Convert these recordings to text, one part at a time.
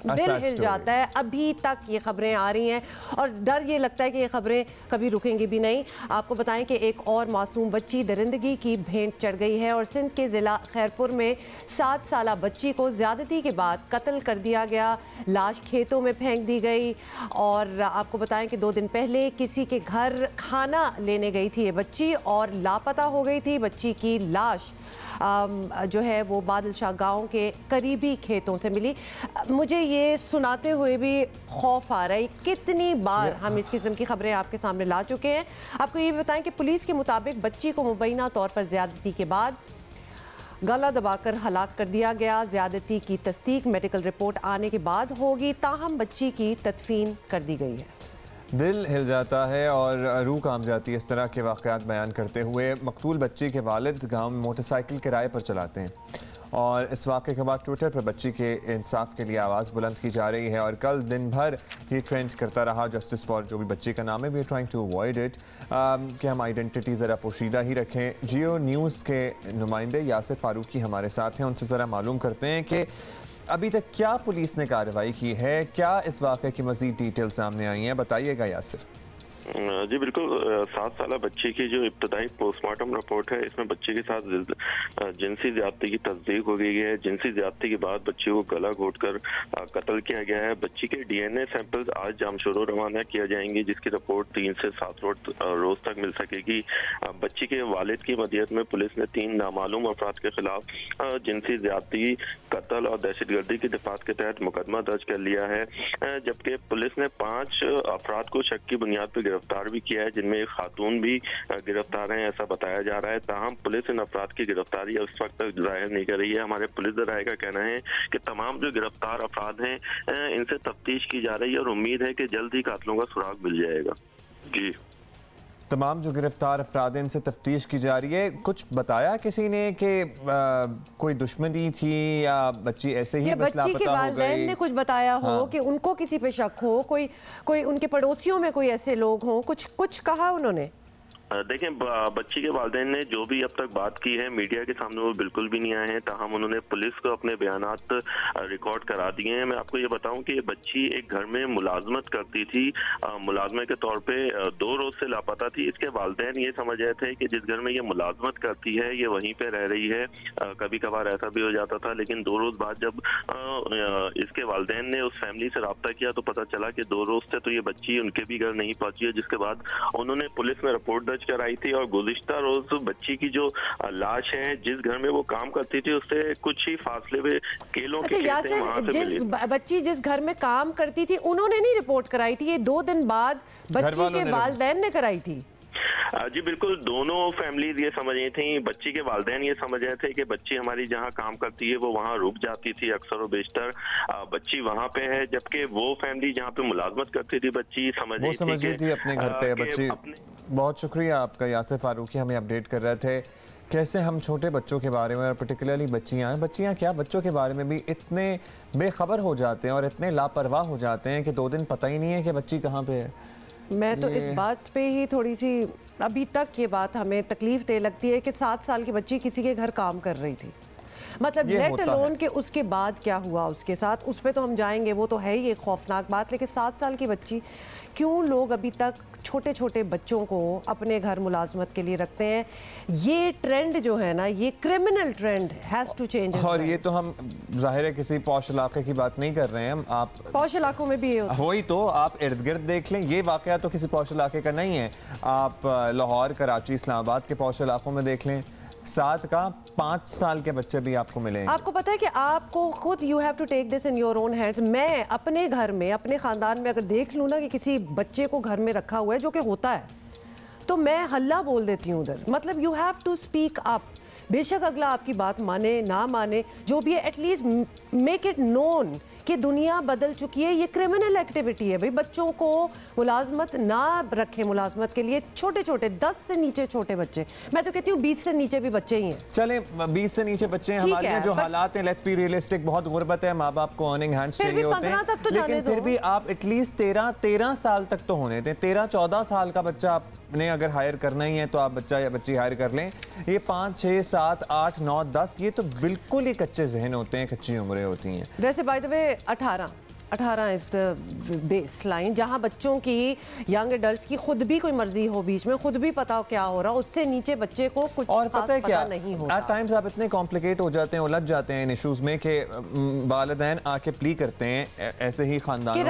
दिल हिल जाता है। अभी तक ये खबरें आ रही हैं और डर ये लगता है कि ये खबरें कभी रुकेंगी भी नहीं। आपको बताएं कि एक और मासूम बच्ची दरिंदगी की भेंट चढ़ गई है और सिंध के ज़िला खैरपुर में 7 साला बच्ची को ज़्यादती के बाद कत्ल कर दिया गया। लाश खेतों में फेंक दी गई और आपको बताएं कि 2 दिन पहले किसी के घर खाना लेने गई थी ये बच्ची और लापता हो गई थी। बच्ची की लाश जो है वो बादल शाह गाँव के करीबी खेतों से मिली। मुझे ये सुनाते हुए भी खौफ आ रहा है। कितनी बार हम इस किस्म की खबरें आपके सामने ला चुके हैं। आपको ये बताएं कि पुलिस के मुताबिक बच्ची को मुबैना तौर पर ज़्यादती के बाद गला दबाकर हलाक कर दिया गया। ज़्यादती की तस्दीक मेडिकल रिपोर्ट आने के बाद होगी, ताहम बच्ची की तदफीन कर दी गई है। दिल हिल जाता है और रूह काम जाती है इस तरह के वाक़यात बयान करते हुए। मकतूल बच्ची के वालिद गांव में मोटरसाइकिल किराए पर चलाते हैं और इस वाक़े के बाद ट्विटर पर बच्ची के इंसाफ के लिए आवाज़ बुलंद की जा रही है और कल दिन भर ये ट्रेंड करता रहा। जस्टिस फॉर जो भी बच्ची का नाम है, we are trying to avoid it कि हम आइडेंटिटी ज़रा पोशीदा ही रखें। जियो न्यूज़ के नुमाइंदे यासिर फारूकी हमारे साथ हैं, उनसे ज़रा मालूम करते हैं कि अभी तक क्या पुलिस ने कार्रवाई की है, क्या इस वाक़े की मज़ीद डिटेल सामने आई हैं, बताइएगा यासिर। जी बिल्कुल। 7 साला बच्ची की जो इब्तदाई पोस्टमार्टम रिपोर्ट है, इसमें बच्चे के साथ जिनसी ज्यादती की तस्दीक हो गई है। जिनसी ज्यादती के बाद बच्ची को गला घोटकर कत्ल किया गया है। बच्ची के डीएनए सैंपल्स आज जामशोरो रवाना किया जाएंगे, जिसकी रिपोर्ट 3 से 7 रोज तक मिल सकेगी। बच्ची के वालिद की मदीयत में पुलिस ने 3 नामालूम अफराद के खिलाफ जिनसी ज्यादती, कत्ल और दहशतगर्दी की दफात के तहत मुकदमा दर्ज कर लिया है, जबकि पुलिस ने 5 अफराद को शक की बुनियाद पर गिरफ्तार भी किया है, जिनमें एक खातून भी गिरफ्तार है, ऐसा बताया जा रहा है। ताहम पुलिस इन अफराद की गिरफ्तारी इस वक्त तक जाहिर नहीं कर रही है। हमारे पुलिस दराये का कहना है कि तमाम जो गिरफ्तार अफराद हैं इनसे तफ्तीश की जा रही है और उम्मीद है कि जल्द ही कातिलों का सुराग मिल जाएगा। जी, तमाम जो गिरफ्तार अफराद इनसे तफ्तीश की जा रही है। कुछ बताया किसी ने कि कोई दुश्मनी थी या बच्ची ऐसे ही बस लापता हो गई? ने कुछ बताया हो कि उनको किसी पे शक हो, कोई उनके पड़ोसियों में कोई ऐसे लोग हों, कुछ कहा उन्होंने? देखें, बच्ची के वालिदैन ने जो भी अब तक बात की है मीडिया के सामने वो बिल्कुल भी नहीं आए हैं। ताहम उन्होंने पुलिस को अपने बयानात रिकॉर्ड करा दिए हैं। मैं आपको ये बताऊं कि ये बच्ची एक घर में मुलाजमत करती थी, मुलाजमे के तौर पे 2 रोज से लापता थी। इसके वालिदैन ये समझ रहे थे कि जिस घर में ये मुलाजमत करती है ये वहीं पे रह रही है। कभी कभार ऐसा भी हो जाता था, लेकिन 2 रोज बाद जब इसके वालिदैन ने उस फैमिली से रब्ता किया तो पता चला कि 2 रोज से तो ये बच्ची उनके भी घर नहीं पहुंची है, जिसके बाद उन्होंने पुलिस में रिपोर्ट कराई थी। और गुज़िश्ता रोज बच्ची की जो लाश है, जिस घर में वो काम करती थी उससे कुछ ही फासले में केलों के खेत हैं, वहां से मिली। बच्ची जिस घर में काम करती थी उन्होंने नहीं रिपोर्ट कराई थी, ये 2 दिन बाद बच्ची के वालिदैन ने कराई थी। जी बिल्कुल, दोनों फैमिलीज ये समझ रही थी, बच्ची के वालिदैन ये समझ रहे थे कि बच्ची हमारी जहाँ काम करती है वो वहाँ रुक जाती थी अक्सर और बेशतर, बच्ची वहाँ पे है, जबकि वो फैमिली जहाँ पे मुलाजमत करती थी बच्ची समझ रही थी अपने घर पे बच्ची। बहुत शुक्रिया आपका यासिर फारूकी, हमें अपडेट कर रहे थे कैसे हम छोटे बच्चों के बारे में और पर्टिकुलरली बच्चियाँ क्या बच्चों के बारे में भी इतने बेखबर हो जाते हैं और इतने लापरवाह हो जाते हैं कि 2 दिन पता ही नहीं है कि बच्ची कहाँ पे है। मैं तो इस बात पे ही थोड़ी सी अभी तक ये बात हमें तकलीफ दे लगती है कि 7 साल की बच्ची किसी के घर काम कर रही थी। मतलब लेट अलोन के उसके बाद क्या हुआ उसके साथ, उस पर तो हम जाएंगे, वो तो है ही एक खौफनाक बात। लेकिन 7 साल की बच्ची, क्यों लोग अभी तक छोटे छोटे बच्चों को अपने घर मुलाजमत के लिए रखते हैं? ये ट्रेंड जो है ना, ये criminal trend has to change. और ये तो हम जाहिर है किसी पॉश इलाके की बात नहीं कर रहे हैं हम, आप पॉश इलाकों में भी ये होता है। वही तो, आप इर्द गिर्द देख लें, ये वाकया तो किसी पॉश इलाके का नहीं है। आप लाहौर, कराची, इस्लामाबाद के पॉश इलाकों में देख लें, 7 का 5 साल के बच्चे भी आपको मिलेंगे। आपको पता है कि आपको खुद you have to take this in your own hands. मैं अपने घर में, अपने खानदान में अगर देख लूँ ना कि किसी बच्चे को घर में रखा हुआ है, जो कि होता है, तो मैं हल्ला बोल देती हूँ उधर। मतलब you have to speak up. बेशक अगला आपकी बात माने ना माने, जो भी है, एटलीस्ट मेक इट नोन कि दुनिया बदल चुकी है। ये क्रिमिनल एक्टिविटी है भाई। बच्चों को मुलाजमत ना रखें, मुलाजमत के लिए छोटे छोटे 10 से नीचे छोटे बच्चे, मैं तो कहती हूँ 20 से नीचे भी बच्चे ही हैं। चले 20 से नीचे बच्चे हैं, हमारे यहाँ जो हालात हैं, लेट्स बी रियलिस्टिक, बहुत गुर्बत है, माँ बाप को अर्निंग हैंड्स चाहिए होते हैं, तो लेकिन फिर भी आप एटलीस्ट 13 साल तक तो होने दें। 13-14 साल का बच्चा आपने अगर हायर करना ही है तो आप बच्चा या बच्ची हायर कर लें। ये 5, 6, 7, 8, 9, 10 ये तो बिल्कुल ही कच्चे जहन होते हैं, कच्ची उम्रें होती हैं। वैसे by the way 18 18 is the base line, जहां बच्चों की, यंग एडल्ट्स की खुद भी कोई मर्जी हो, बीच में खुद भी पता हो क्या हो रहा, उससे नीचे बच्चे को कुछ और पता है क्या, नहीं होता। एट टाइम्स आप इतने कॉम्प्लिकेट हो जाते हैं, उलझ जाते हैं इन इश्यूज में कि वालिदैन आके प्ली करते हैं ऐसे ही खानदानों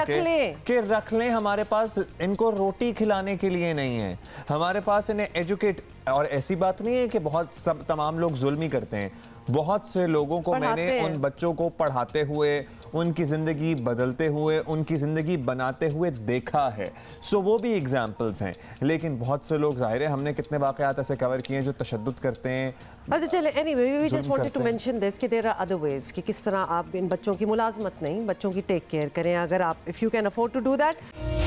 के रख लें, हमारे पास इनको रोटी खिलाने के लिए नहीं है, हमारे पास इन्हें एजुकेट। और ऐसी बात नहीं है कि बहुत सब तमाम लोग जुल्म ही करते हैं, बहुत से लोगों को मैंने उन बच्चों को पढ़ाते हुए, उनकी ज़िंदगी बदलते हुए, उनकी ज़िंदगी बनाते हुए देखा है। सो वो भी एग्जाम्पल्स हैं, लेकिन बहुत से लोग, जाहिर है हमने कितने वाक़यात ऐसे कवर किए हैं जो तशद्दुद करते हैं। अच्छा चले, anyway we just wanted to mention this कि देयर आर अदर वेज कि किस तरह आप इन बच्चों की मुलाजमत नहीं, बच्चों की टेक केयर करें, अगर आप if you can afford to do that.